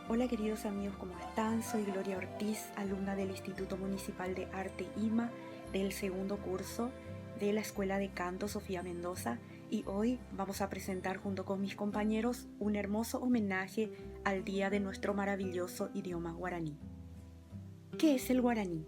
Hola queridos amigos, ¿cómo están? Soy Gloria Ortiz, alumna del Instituto Municipal de Arte IMA del segundo curso de la Escuela de Canto Sofía Mendoza, y hoy vamos a presentar junto con mis compañeros un hermoso homenaje al día de nuestro maravilloso idioma guaraní. ¿Qué es el guaraní?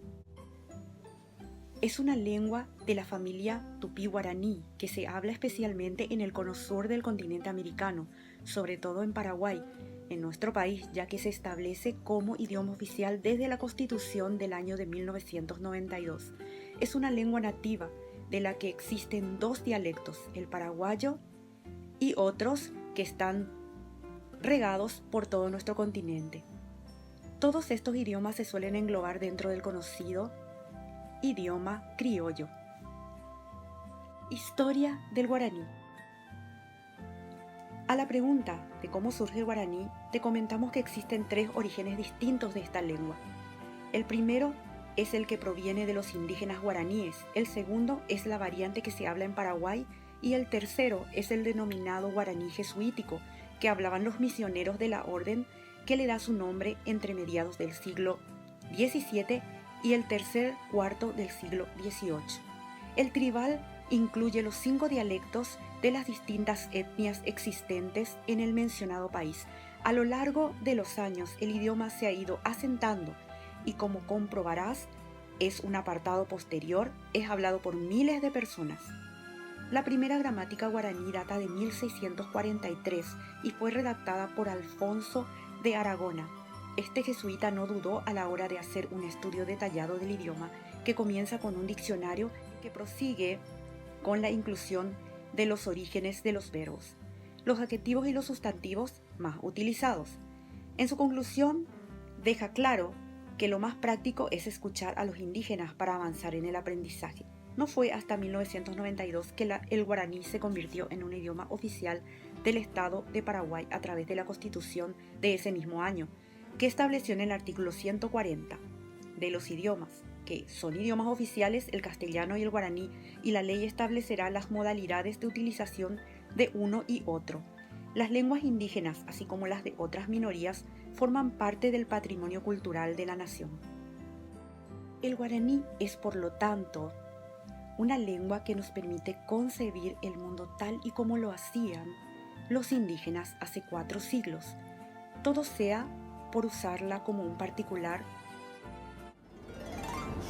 Es una lengua de la familia tupí-guaraní que se habla especialmente en el cono sur del continente americano, sobre todo en Paraguay, en nuestro país, ya que se establece como idioma oficial desde la Constitución del año de 1992. Es una lengua nativa de la que existen dos dialectos, el paraguayo y otros que están regados por todo nuestro continente. Todos estos idiomas se suelen englobar dentro del conocido idioma criollo. Historia del guaraní. A la pregunta de cómo surge el guaraní, te comentamos que existen tres orígenes distintos de esta lengua. El primero es el que proviene de los indígenas guaraníes, el segundo es la variante que se habla en Paraguay y el tercero es el denominado guaraní jesuítico, que hablaban los misioneros de la orden, que le da su nombre entre mediados del siglo XVII y el tercer cuarto del siglo XVIII. El tribal incluye los 5 dialectos de las distintas etnias existentes en el mencionado país. A lo largo de los años, el idioma se ha ido asentando y, como comprobarás, es un apartado posterior, es hablado por miles de personas. La primera gramática guaraní data de 1643 y fue redactada por Alfonso de Aragona. Este jesuita no dudó a la hora de hacer un estudio detallado del idioma, que comienza con un diccionario que prosigue con la inclusión de los orígenes de los verbos, los adjetivos y los sustantivos más utilizados. En su conclusión, deja claro que lo más práctico es escuchar a los indígenas para avanzar en el aprendizaje. No fue hasta 1992 que el guaraní se convirtió en un idioma oficial del Estado de Paraguay a través de la Constitución de ese mismo año, que estableció en el artículo 140 de los idiomas, que son idiomas oficiales el castellano y el guaraní, y la ley establecerá las modalidades de utilización de uno y otro. Las lenguas indígenas, así como las de otras minorías, forman parte del patrimonio cultural de la nación. El guaraní es, por lo tanto, una lengua que nos permite concebir el mundo tal y como lo hacían los indígenas hace 4 siglos, todo sea por usarla como un particular.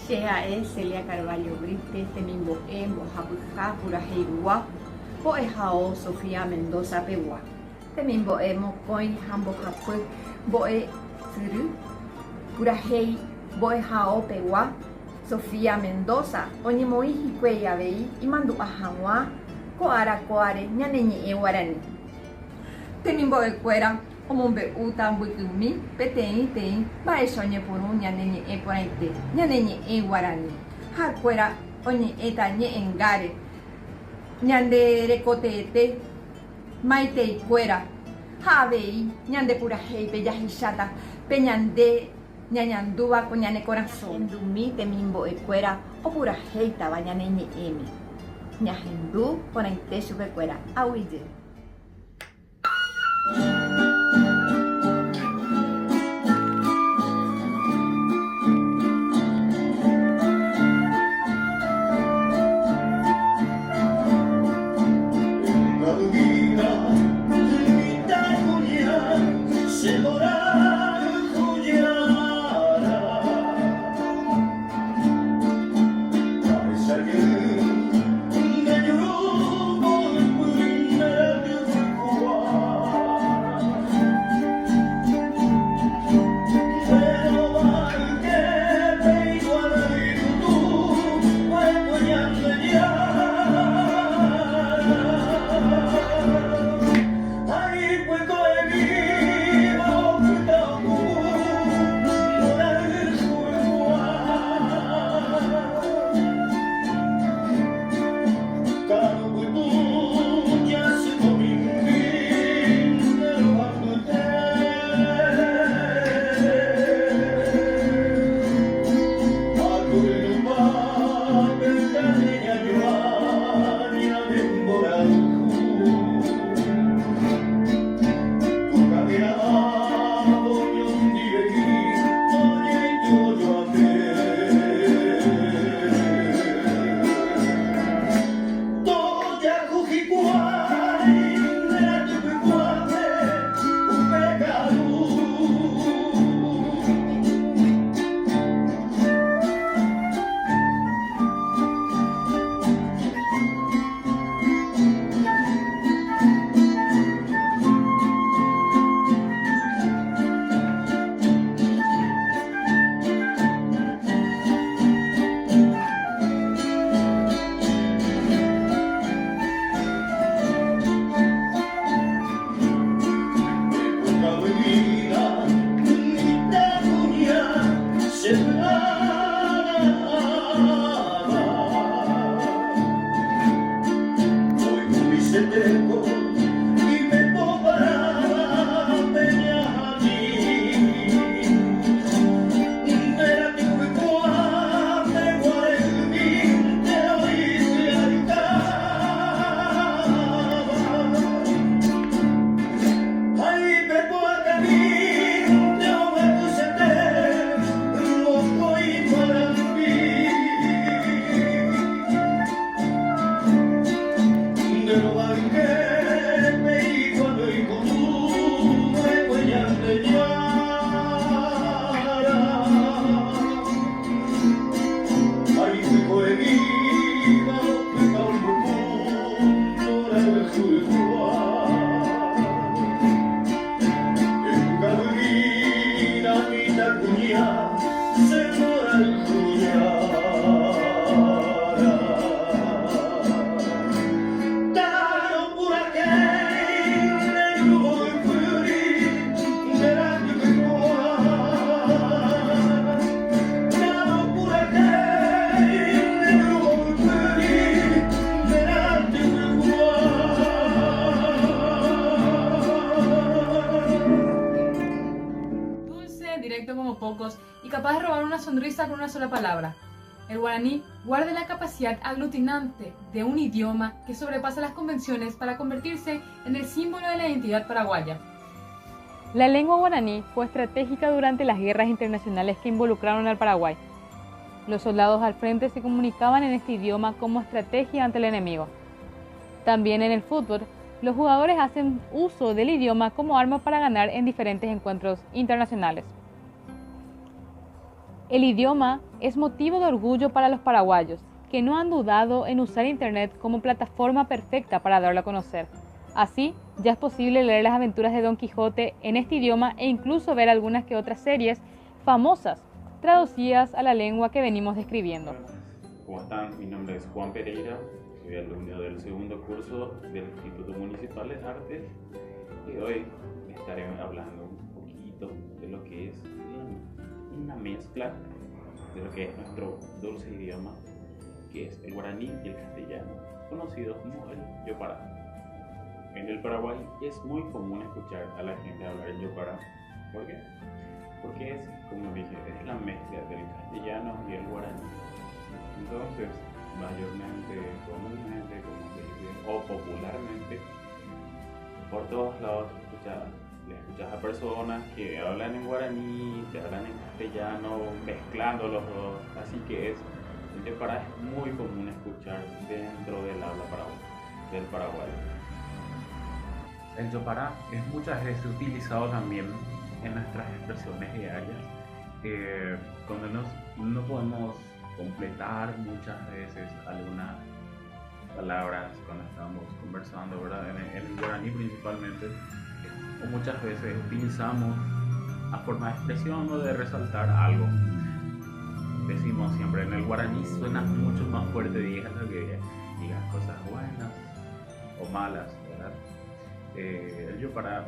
Shea es Celia Carvalho Brite, Temimbo Mojapuja, Purajeirua, Boejao Sofía Mendoza Pewa, Temimbo Mocoin, Hambojapu, Boe Zuru, Purajei, Boejao Pewa, Sofía Mendoza, Onimoi Hiqueya Vei, y Mandu Ahanwa, Coara Coare, Ñaneñe Guarani. Temimbo Ecuera, Omombe uta mbukumi, petei tei, baeshonye puru ñanenye e poraite, ñanenye e guarani. Harcuera, oñe eta ñe engare, ñande recotete, maitei cuera, javei, ñande pura hei, pe yahishata, pe ñande, ñañanduba con ñane corazón. Dumi temimbo e cuera, o pura hei taba ñanenye eme. Ñajendu, poraite sube cuera, ahuille. ojos y capaz de robar una sonrisa con una sola palabra. El guaraní guarda la capacidad aglutinante de un idioma que sobrepasa las convenciones para convertirse en el símbolo de la identidad paraguaya. La lengua guaraní fue estratégica durante las guerras internacionales que involucraron al Paraguay. Los soldados al frente se comunicaban en este idioma como estrategia ante el enemigo. También en el fútbol, los jugadores hacen uso del idioma como arma para ganar en diferentes encuentros internacionales. El idioma es motivo de orgullo para los paraguayos, que no han dudado en usar Internet como plataforma perfecta para darlo a conocer. Así, ya es posible leer las aventuras de Don Quijote en este idioma e incluso ver algunas que otras series famosas traducidas a la lengua que venimos describiendo. ¿Cómo están? Mi nombre es Juan Pereira, soy alumno del segundo curso del Instituto Municipal de Artes y hoy estaré hablando un poquito de lo que es una mezcla de lo que es nuestro dulce idioma, que es el guaraní y el castellano, conocido como el yopará. En el Paraguay es muy común escuchar a la gente hablar el yopará. ¿Por qué? Porque es, como dije, es la mezcla del castellano y el guaraní. Entonces, mayormente, comúnmente, como se dice, o popularmente, por todos lados le escuchas a personas que hablan en guaraní, que hablan en castellano, mezclando los dos. Así que el yopará es muy común escuchar dentro del habla del Paraguay. El yopará es muchas veces utilizado también en nuestras expresiones diarias, cuando no podemos completar muchas veces algunas palabras cuando estamos conversando, ¿verdad? En el guaraní principalmente, o muchas veces utilizamos a forma de expresión o de resaltar algo. Decimos siempre, en el guaraní suena mucho más fuerte, digas lo que digas cosas buenas o malas, ¿verdad? El yopará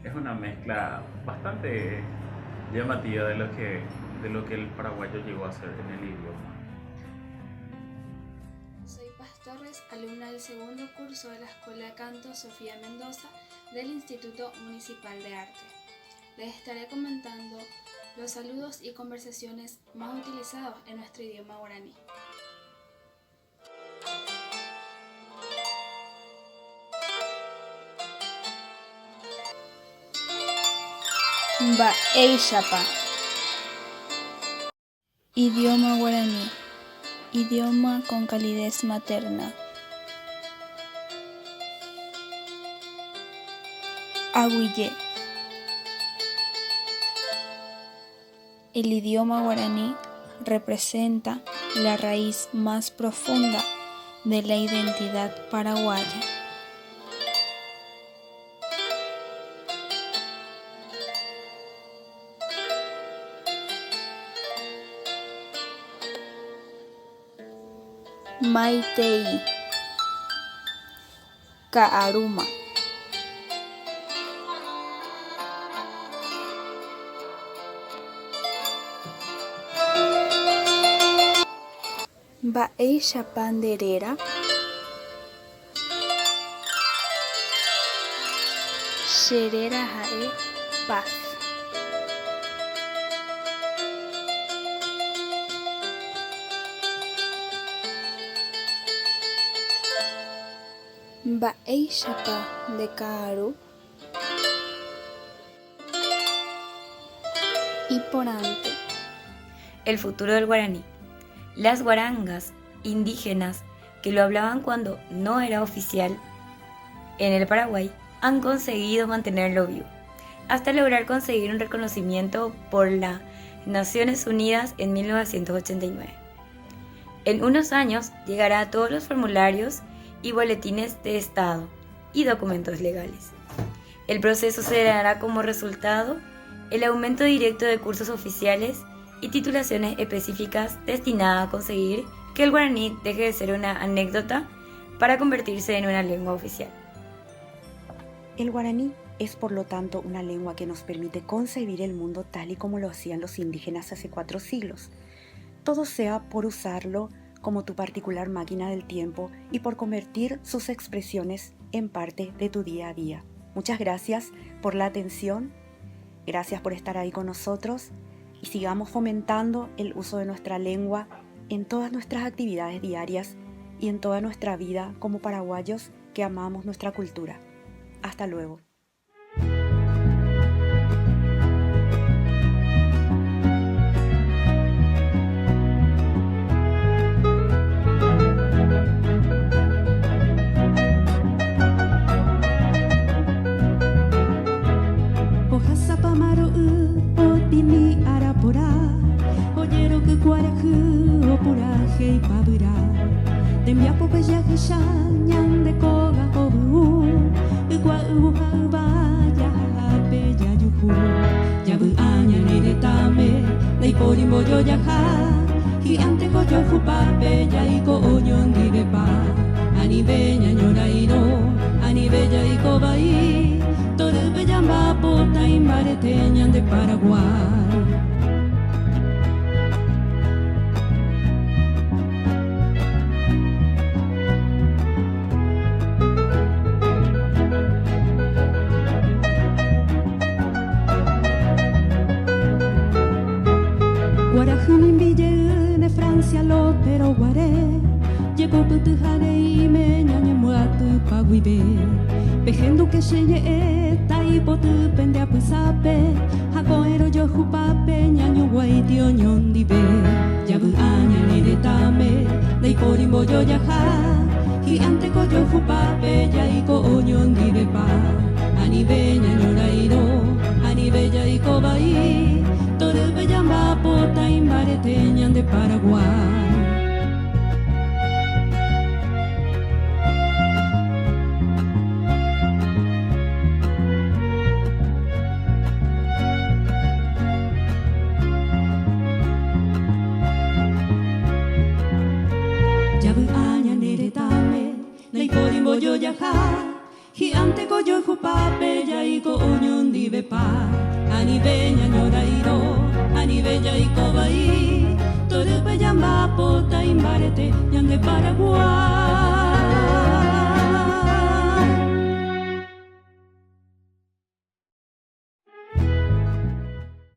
es una mezcla bastante llamativa de lo que el paraguayo llegó a hacer en el idioma. Soy Paz Torres, alumna del segundo curso de la Escuela de Canto Sofía Mendoza del Instituto Municipal de Arte. Les estaré comentando los saludos y conversaciones más utilizados en nuestro idioma guaraní. Ba'éichapa. Idioma guaraní. Idioma con calidez materna. Aguillé. El idioma guaraní representa la raíz más profunda de la identidad paraguaya. Maitei. Ka'aruma. Ba'éichapa nderéra. Cheréra ha'e paz. Ba'éichapa nde ka'aru. Iporãnte. El futuro del guaraní. Las guarangas indígenas que lo hablaban cuando no era oficial en el Paraguay han conseguido mantenerlo vivo, hasta lograr conseguir un reconocimiento por las Naciones Unidas en 1989. En unos años llegará a todos los formularios y boletines de Estado y documentos legales. El proceso se dará como resultado el aumento directo de cursos oficiales y titulaciones específicas destinadas a conseguir que el guaraní deje de ser una anécdota para convertirse en una lengua oficial. El guaraní es por lo tanto una lengua que nos permite concebir el mundo tal y como lo hacían los indígenas hace 4 siglos. Todo sea por usarlo como tu particular máquina del tiempo y por convertir sus expresiones en parte de tu día a día. Muchas gracias por la atención Gracias por estar ahí con nosotros y sigamos fomentando el uso de nuestra lengua en todas nuestras actividades diarias y en toda nuestra vida como paraguayos que amamos nuestra cultura. Hasta luego. Porimbo yo yaha, gigante coyo jupape, ya y coñón direpa, ani beña ñorairo, ani bella y cobaí, tore bella mapota y mareteñan de Paraguay. Guarajunin bille de Francia lo pero guaré, llegó putu jare y me ñañe muatu paguibe, pejendo que sheye eta y potu pende a pusape, jacoero yo jupape ñaño guaitio ñondibe, yabu aña neretame, de porimbo yo yaja, gigante coyo jupape ya y coñondibe pa, ani beña ñorairo, ani bella y cobaí. Tore bella mapota y mareteñan de Paraguay. Yabu aña neretame, nei porimbo yo yaja, gigante coyo jupape ya y coñón dive pa. Ani beña ñorairo, ani bella y cobaí, tore bella mapota y marete, ñan de Paraguay.